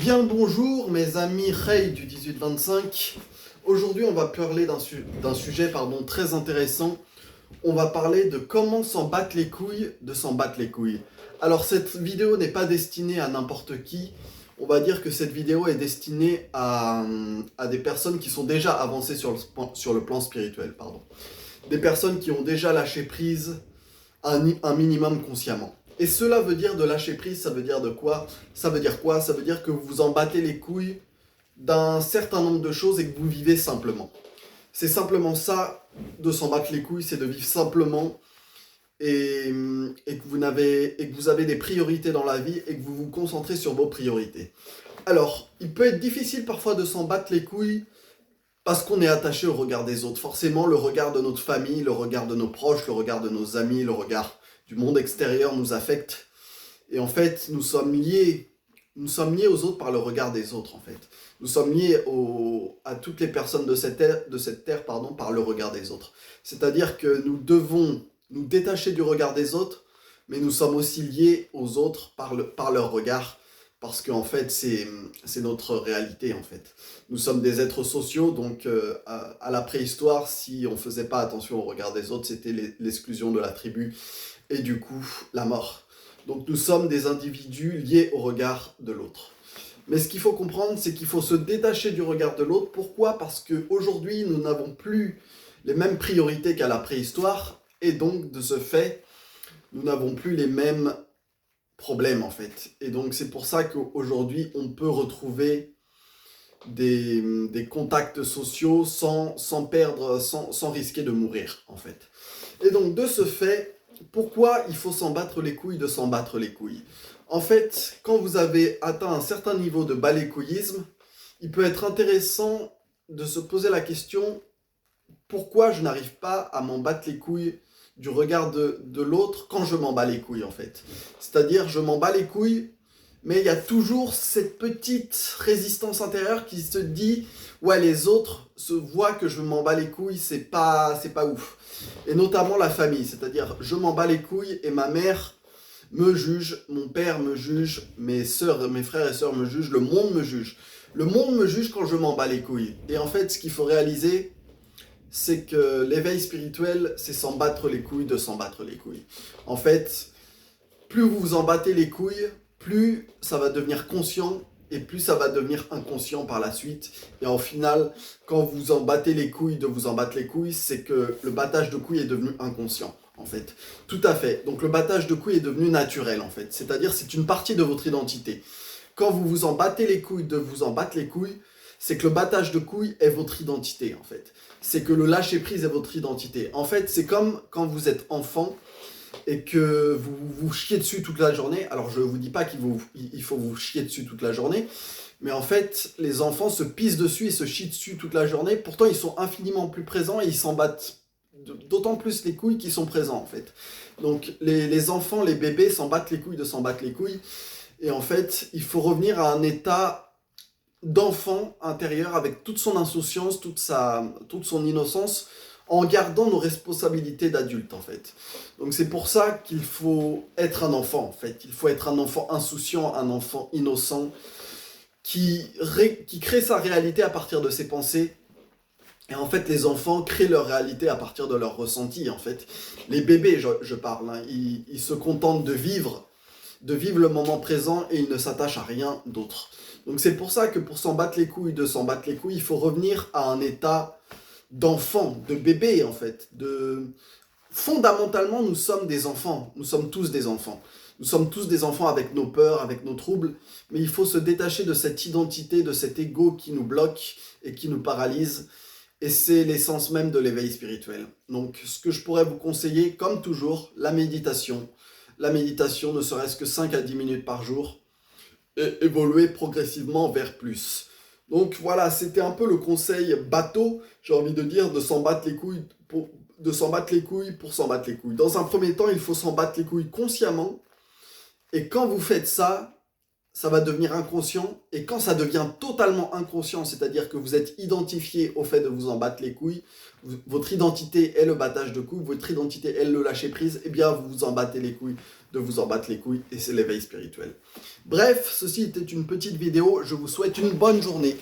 Bien le bonjour mes amis Ray du 1825. Aujourd'hui on va parler d'un sujet très intéressant. On va parler de comment s'en battre les couilles de s'en battre les couilles. Alors cette vidéo n'est pas destinée à n'importe qui. On va dire que cette vidéo est destinée à des personnes qui sont déjà avancées sur le plan spirituel. Des personnes qui ont déjà lâché prise un minimum consciemment. Et cela veut dire de lâcher prise, ça veut dire de quoi? Ça veut dire quoi? Ça veut dire que vous vous en battez les couilles d'un certain nombre de choses et que vous vivez simplement. C'est simplement ça, de s'en battre les couilles, c'est de vivre simplement et que vous avez des priorités dans la vie et que vous vous concentrez sur vos priorités. Alors, il peut être difficile parfois de s'en battre les couilles parce qu'on est attaché au regard des autres. Forcément, le regard de notre famille, le regard de nos proches, le regard de nos amis, le regard du monde extérieur nous affecte. Et en fait, nous sommes liés aux autres par le regard des autres, en fait. Nous sommes liés à toutes les personnes de cette terre, par le regard des autres. C'est-à-dire que nous devons nous détacher du regard des autres, mais nous sommes aussi liés aux autres par leur regard, parce qu'en fait, c'est notre réalité, en fait. Nous sommes des êtres sociaux, donc à la préhistoire, si on ne faisait pas attention au regard des autres, c'était l'exclusion de la tribu, et du coup, la mort. Donc nous sommes des individus liés au regard de l'autre. Mais ce qu'il faut comprendre, c'est qu'il faut se détacher du regard de l'autre. Pourquoi? Parce qu'aujourd'hui, nous n'avons plus les mêmes priorités qu'à la préhistoire, et donc, de ce fait, nous n'avons plus les mêmes problèmes, en fait. Et donc, c'est pour ça qu'aujourd'hui, on peut retrouver des contacts sociaux sans risquer de mourir, en fait. Et donc, de ce fait, pourquoi il faut s'en battre les couilles de s'en battre les couilles? En fait, quand vous avez atteint un certain niveau de balécouillisme, il peut être intéressant de se poser la question: pourquoi je n'arrive pas à m'en battre les couilles du regard de l'autre quand je m'en bats les couilles, en fait? C'est-à-dire, je m'en bats les couilles, mais il y a toujours cette petite résistance intérieure qui se dit: ouais, les autres se voient que je m'en bats les couilles, c'est pas ouf. Et notamment la famille, c'est-à-dire, je m'en bats les couilles et ma mère me juge, mon père me juge, mes frères et sœurs me jugent, le monde me juge. Le monde me juge quand je m'en bats les couilles. Et en fait, ce qu'il faut réaliser, c'est que l'éveil spirituel, c'est s'en battre les couilles de s'en battre les couilles. En fait, plus vous vous en battez les couilles, plus ça va devenir conscient et plus ça va devenir inconscient par la suite. Et en final, quand vous en battez les couilles de vous en battre les couilles, c'est que le battage de couilles est devenu inconscient, en fait. Tout à fait. Donc le battage de couilles est devenu naturel, en fait. C'est-à-dire, c'est une partie de votre identité. Quand vous vous en battez les couilles de vous en battre les couilles, c'est que le battage de couilles est votre identité, en fait. C'est que le lâcher-prise est votre identité. En fait, c'est comme quand vous êtes enfant et que vous vous chiez dessus toute la journée. Alors, je ne vous dis pas qu'il faut vous chier dessus toute la journée, mais en fait, les enfants se pissent dessus et se chient dessus toute la journée. Pourtant, ils sont infiniment plus présents et ils s'en battent d'autant plus les couilles qu'ils sont présents, en fait. Donc, les enfants, les bébés s'en battent les couilles de s'en battre les couilles. Et en fait, il faut revenir à un état d'enfant intérieur avec toute son insouciance, toute son innocence, en gardant nos responsabilités d'adulte, en fait. Donc c'est pour ça qu'il faut être un enfant, en fait. Il faut être un enfant insouciant, un enfant innocent, qui crée sa réalité à partir de ses pensées. Et en fait, les enfants créent leur réalité à partir de leurs ressentis, en fait. Les bébés, je parle, hein, ils se contentent de vivre le moment présent et ils ne s'attachent à rien d'autre. Donc c'est pour ça que pour s'en battre les couilles, de s'en battre les couilles, il faut revenir à un état d'enfant, de bébé, en fait. Fondamentalement, nous sommes des enfants. Nous sommes tous des enfants. Nous sommes tous des enfants avec nos peurs, avec nos troubles. Mais il faut se détacher de cette identité, de cet ego qui nous bloque et qui nous paralyse. Et c'est l'essence même de l'éveil spirituel. Donc, ce que je pourrais vous conseiller, comme toujours, la méditation. La méditation, ne serait-ce que 5 à 10 minutes par jour. Et évoluer progressivement vers plus. Donc voilà, c'était un peu le conseil bateau, j'ai envie de dire, de s'en battre les couilles pour s'en battre les couilles. Dans un premier temps, il faut s'en battre les couilles consciemment. Et quand vous faites ça, ça va devenir inconscient. Et quand ça devient totalement inconscient, c'est-à-dire que vous êtes identifié au fait de vous en battre les couilles, votre identité est le battage de couilles, votre identité est le lâcher prise, eh bien vous vous en battez les couilles de vous en battre les couilles et c'est l'éveil spirituel. Bref, ceci était une petite vidéo. Je vous souhaite une bonne journée.